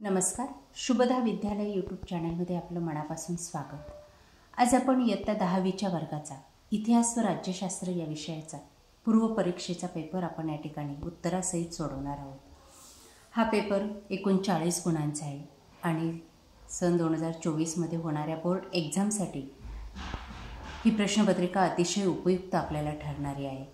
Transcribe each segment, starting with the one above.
नमस्कार. शुभदा विद्यालय यूट्यूब चॅनलमध्ये आपलं मनापासून स्वागत. आज आपण इयत्ता 10वीच्या वर्गाचा इतिहास व राज्यशास्त्र या विषयाचा पूर्वपरीक्षेचा पेपर आपण या ठिकाणी उत्तरासहित सोडवणार आहोत. हा पेपर एकूण 40 गुणांचा आहे आणि सन 2024मध्ये होणाऱ्या बोर्ड एक्झामसाठी ही प्रश्नपत्रिका अतिशय उपयुक्त आपल्याला ठरणारी आहे.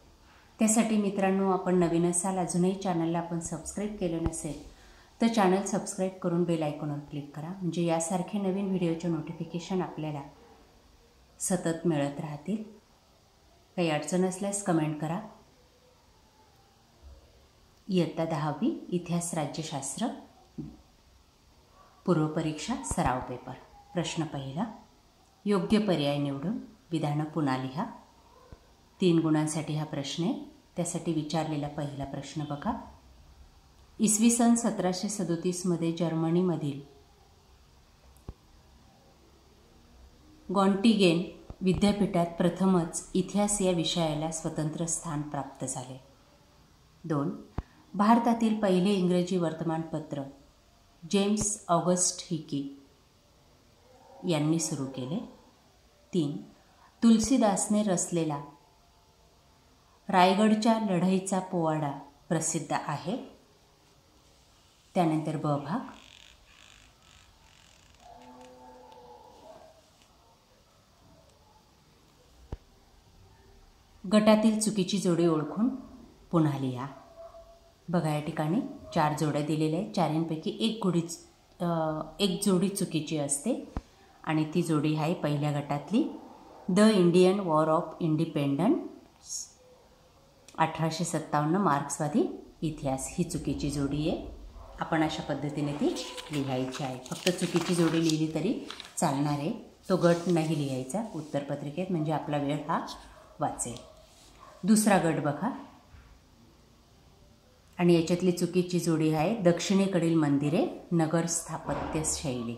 त्यासाठी मित्रांनो, आपण नवीन असाल, अजूनही चॅनलला आपण सबस्क्राईब केलं नसेल तर चॅनल सबस्क्राईब करून बेल आयकॉनवर क्लिक करा, म्हणजे यासारखे नवीन व्हिडिओचे नोटिफिकेशन आपल्याला सतत मिळत राहतील. काही अडचण असल्यास कमेंट करा. इयत्ता 10वी इतिहास राज्यशास्त्र पूर्वपरीक्षा सराव पेपर. प्रश्न पहिला, योग्य पर्याय निवडून विधानं पुन्हा लिहा. 3 गुणांसाठी हा प्रश्न आहे. त्यासाठी विचारलेला पहिला प्रश्न बघा. इसवी सन 1737मध्ये जर्मनीमधील गॉन्टिगेन विद्यापीठात प्रथमच इतिहास या विषयाला स्वतंत्र स्थान प्राप्त झाले. 2. भारतातील पहिले इंग्रजी वर्तमानपत्र जेम्स ऑगस्ट हिकी यांनी सुरू केले. 3. तुलसीदासने रचलेला रायगडच्या लढाईचा पोवाडा प्रसिद्ध आहे. त्यानंतर ब भाग, गटातील चुकीची जोडी ओळखून पुन्हा लिहा. बघा, या ठिकाणी 4 जोड्या दिलेल्या आहेत. 4पैकी एक जोडी चुकीची असते आणि ती जोडी आहे पहिल्या गटातली, the Indian war of independence 1857 मार्क्सवादी इतिहास. ही चुकीची जोडी आहे. आपण अशा पद्धतीने ती लिहायची आहे. फक्त चुकीची जोडी लिहिली तरी चालणार आहे. तो गट नाही लिहायचा उत्तरपत्रिकेत, म्हणजे आपला वेळ हा वाचेल. दुसरा गट बघा आणि याच्यातली चुकीची जोडी आहे दक्षिणेकडील मंदिरे नगर स्थापत्य शैली.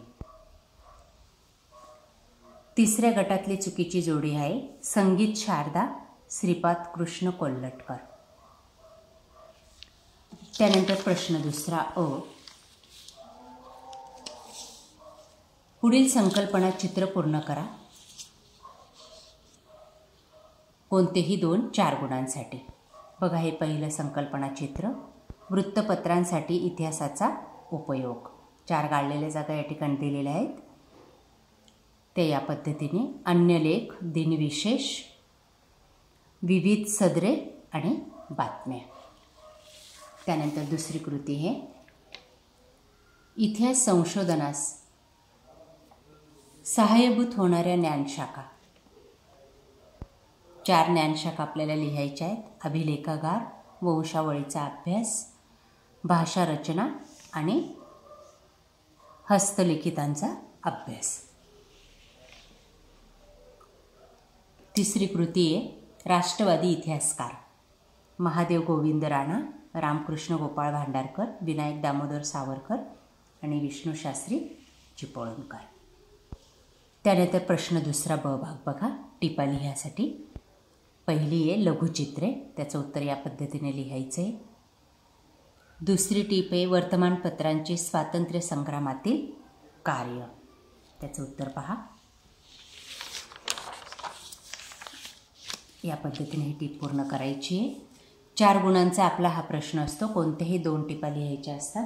तिसऱ्या गटातली चुकीची जोडी आहे संगीत शारदा श्रीपाद कृष्ण कोल्हटकर. त्यानंतर प्रश्न दुसरा अ, पुढील संकल्पना चित्र पूर्ण करा. कोणतेही 2 4 गुणांसाठी. बघा, हे पहिलं संकल्पना चित्र, वृत्तपत्रांसाठी इतिहासाचा उपयोग. 4 गाळलेल्या जागा या ठिकाणी दिलेल्या आहेत. ते या पद्धतीने अन्य लेख, दिनविशेष, विविध सदरे आणि बातम्या. त्यानंतर दुसरी कृती आहे इतिहास संशोधनास सहाय्यभूत होणाऱ्या ज्ञानशाखा. 4 ज्ञानशाखा आपल्याला लिहायच्या आहेत. अभिलेखागार, वंशावळीचा अभ्यास, भाषा रचना आणि हस्तलिखितांचा अभ्यास. तिसरी कृती आहे राष्ट्रवादी इतिहासकार. महादेव गोविंद राणा, रामकृष्ण गोपाळ भांडारकर, विनायक दामोदर सावरकर आणि विष्णू शास्त्री चिपळूणकर. त्यानंतर प्रश्न दुसरा ब भाग बघा. टिपा लिहायसाठी पहिली आहे लघुचित्रे. त्याचं उत्तर या पद्धतीने लिहायचं आहे. दुसरी टीप आहे वर्तमानपत्रांचे स्वातंत्र्य संग्रामातील कार्य. त्याचं उत्तर पहा. या पद्धतीने ही टीप पूर्ण करायची आहे. 4 गुणांचा आपला हा प्रश्न असतो. कोणत्याही 2 टिपा लिहायच्या असतात.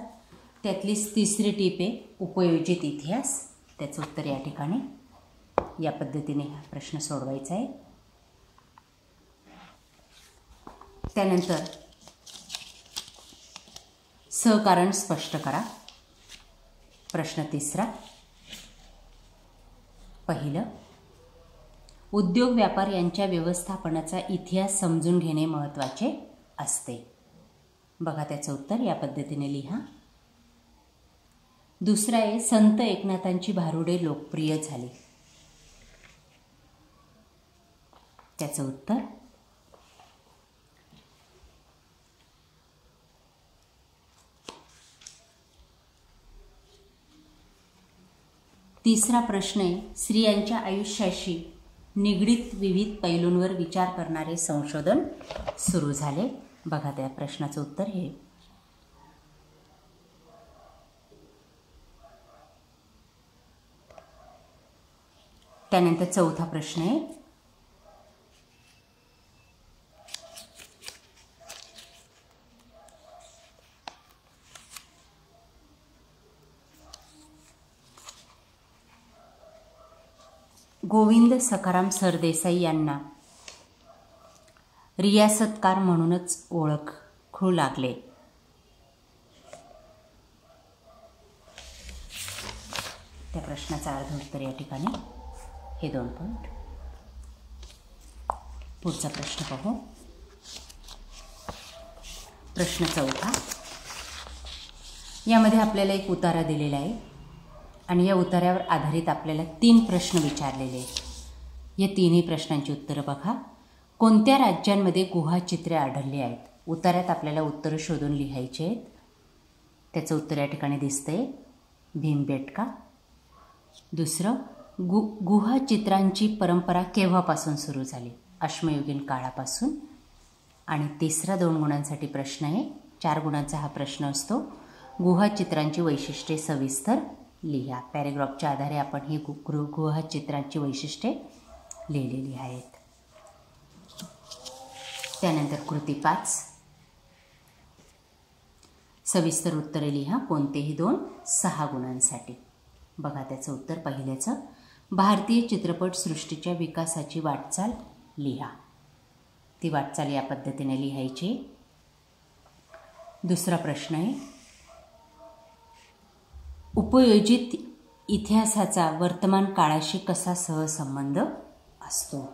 त्यातलीच तिसरी टीप आहे उपयोजित इतिहास. त्याचं उत्तर या ठिकाणी या पद्धतीने हा प्रश्न सोडवायचा आहे. त्यानंतर सहकारण स्पष्ट करा. प्रश्न तिसरा, पहिलं, उद्योग व्यापार यांच्या व्यवस्थापनाचा इतिहास समजून घेणे महत्त्वाचे असते. बघा, त्याचं उत्तर या पद्धतीने लिहा. दुसरा आहे संत एकनाथांची भारुडे लोकप्रिय झाली. त्याचं उत्तर तिसरा प्रश्न आहे स्त्रियांच्या आयुष्याशी निगडीत विविध पैलूंवर विचार करणारे संशोधन सुरू झाले. बघा, त्या प्रश्नाचं उत्तर हे त्यानंतर चौथा प्रश्न आहे, गोविंद सखाराम सरदेसाई यांना रियासतकार म्हणूनच ओळखू लागले. त्या प्रश्नाचा अर्धोत्तर या ठिकाणी हे 2 पॉइंट. पुढचा प्रश्न पाहू. प्रश्न चौथा. यामध्ये आपल्याला एक उतारा दिलेला आहे आणि या उतार्यावर आधारित आपल्याला 3 प्रश्न विचारलेले आहेत. या 3ही प्रश्नांची उत्तरं बघा. कोणत्या राज्यांमध्ये गुहाचित्रे आढळली आहेत? उतार्यात आपल्याला उत्तरं शोधून लिहायचे आहेत. त्याचं उत्तर या ठिकाणी दिसतंय, भीमबेटका. दुसरं, गुहाचित्रांची परंपरा केव्हापासून सुरू झाली? अश्मयुगीन काळापासून. आणि तिसरा 2 गुणांसाठी प्रश्न आहे. 4 गुणांचा हा प्रश्न असतो. गुहाचित्रांची वैशिष्ट्ये सविस्तर लिहा. पॅरेग्राफच्या आधारे आपण ही गुहाचित्रांची वैशिष्ट्ये लिहिलेली आहेत. त्यानंतर कृती 5. सविस्तर उत्तरे लिहा, कोणतेही 2 6 गुणांसाठी. बघा त्याचं उत्तर. पहिल्याचं, भारतीय चित्रपट सृष्टीच्या विकासाची वाटचाल लिहा. ती वाटचाल या पद्धतीने लिहायची. दुसरा प्रश्न आहे, उपयोजित इतिहासाचा वर्तमान काळाशी कसा सहसंबंध असतो?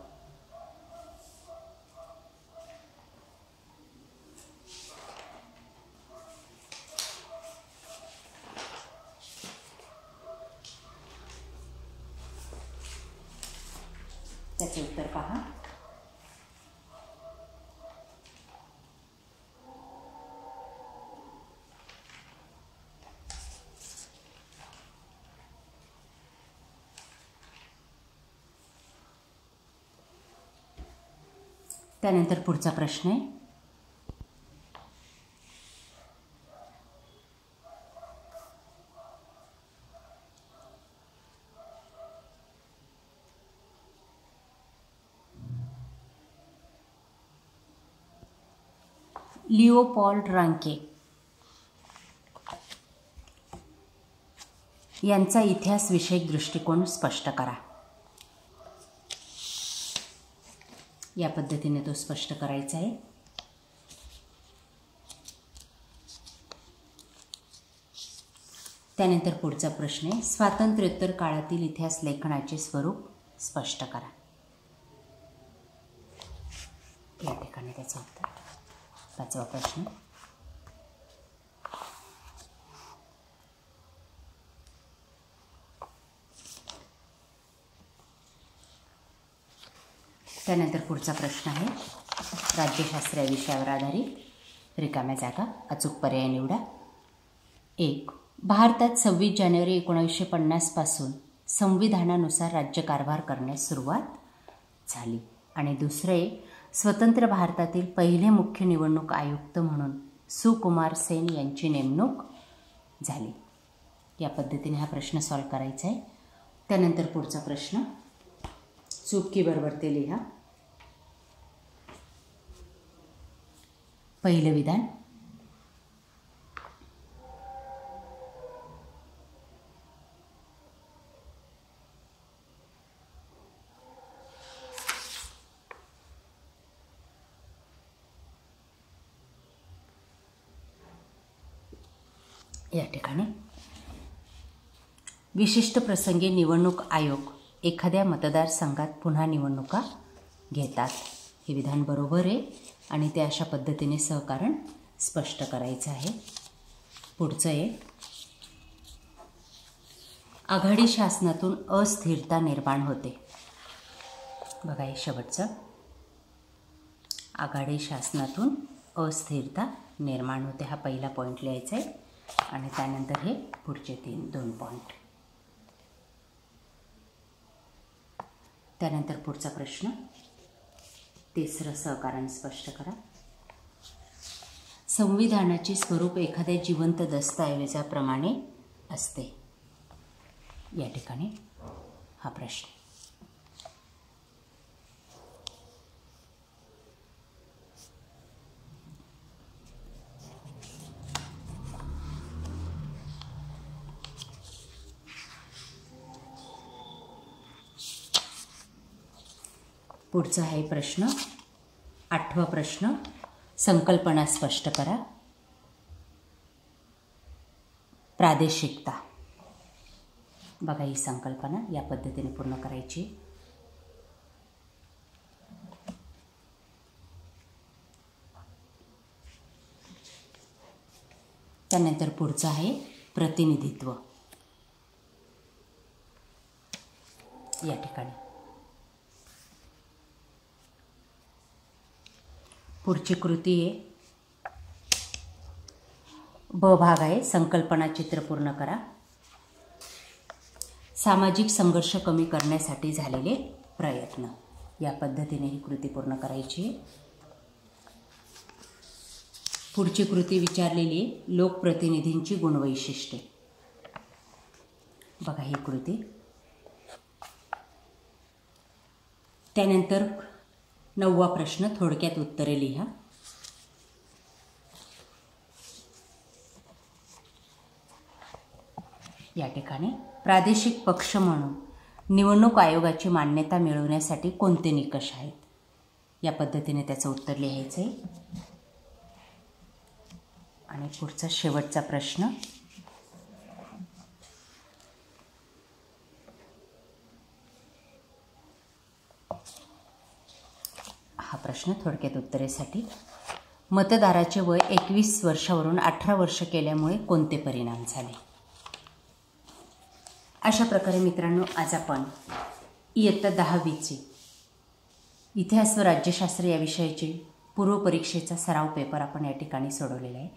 त्याचे उत्तर पहा. त्यानंतर पुढचा प्रश्न आहे, लिओपोल्ड रांके यांचा इतिहासविषयक दृष्टिकोन स्पष्ट करा. या पद्धतीने तो स्पष्ट करायचा आहे. त्यानंतर पुढचा प्रश्न आहे, स्वातंत्र्योत्तर काळातील इतिहास लेखनाचे स्वरूप स्पष्ट करा. या ठिकाणी त्याचं उत्तर. 5वा प्रश्न, त्यानंतर पुढचा प्रश्न आहे, राज्यशास्त्र या विषयावर आधारित रिकाम्या जागा. अचूक पर्याय निवडा. 1. भारतात 26 जानेवारी 1950 पासून संविधानानुसार राज्यकारभार करण्यास सुरुवात झाली. आणि दुसरे, स्वतंत्र भारतातील पहिले मुख्य निवडणूक आयुक्त म्हणून सुकुमार सेन यांची नेमणूक झाली. या पद्धतीने हा प्रश्न सॉल्व करायचा आहे. त्यानंतर पुढचा प्रश्न, चूक की बरोबर ते लिहा. पहिलं विधान, या ठिकाणी विशिष्ट प्रसंगी निवडणूक आयोग एखाद्या मतदारसंघात पुन्हा निवडणुका घेतात. हे विधान बरोबर आहे आणि ते अशा पद्धतीने सहकारण स्पष्ट करायचं आहे. पुढचं आहे, आघाडी शासनातून अस्थिरता निर्माण होते. बघा हे शेवटचं, आघाडी शासनातून अस्थिरता निर्माण होते. हा पहिला पॉईंट लिहायचा आहे आणि त्यानंतर हे पुढचे 2 पॉईंट. त्यानंतर पुढचा प्रश्न, तिसरं सहकारण स्पष्ट करा. संविधानाचे स्वरूप एखाद्या जिवंत दस्तऐवजाप्रमाणे असते. या ठिकाणी हा प्रश्न. पुढचा आहे प्रश्न 8वा प्रश्न, संकल्पना स्पष्ट करा. प्रादेशिकता. बघा ही संकल्पना या पद्धतीने पूर्ण करायची. त्यानंतर पुढचं आहे प्रतिनिधित्व. या ठिकाणी पुढची कृती आहे ब भाग आहे, संकल्पना चित्र पूर्ण करा. सामाजिक संघर्ष कमी करण्यासाठी झालेले प्रयत्न. या पद्धतीने ही कृती पूर्ण करायची. पुढची कृती विचारलेली आहे लोकप्रतिनिधींची गुणवैशिष्ट्ये. बघा ही कृती. त्यानंतर 9वा प्रश्न, थोडक्यात उत्तरे लिहा. या ठिकाणी प्रादेशिक पक्ष म्हणून निवडणूक आयोगाची मान्यता मिळवण्यासाठी कोणते निकष आहेत, या पद्धतीने त्याचं उत्तर लिहायचं आहे. आणि पुढचा शेवटचा प्रश्न, हा प्रश्न थोडक्यात उत्तरेसाठी. मतदाराचे वय 21 वर्षावरून 18 वर्ष केल्यामुळे कोणते परिणाम झाले. अशा प्रकारे मित्रांनो आज आपण इयत्ता 10वीचे इतिहास व राज्यशास्त्र या विषयाचे पूर्वपरीक्षेचा सराव पेपर आपण या ठिकाणी सोडवलेला आहे.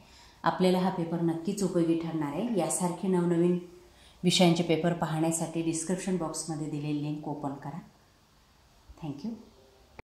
आपल्याला हा पेपर नक्कीच उपयोगी ठरणार आहे. यासारखे नवनवीन विषयांचे पेपर पाहण्यासाठी डिस्क्रिप्शन बॉक्समध्ये दिलेली लिंक ओपन करा. थँक्यू.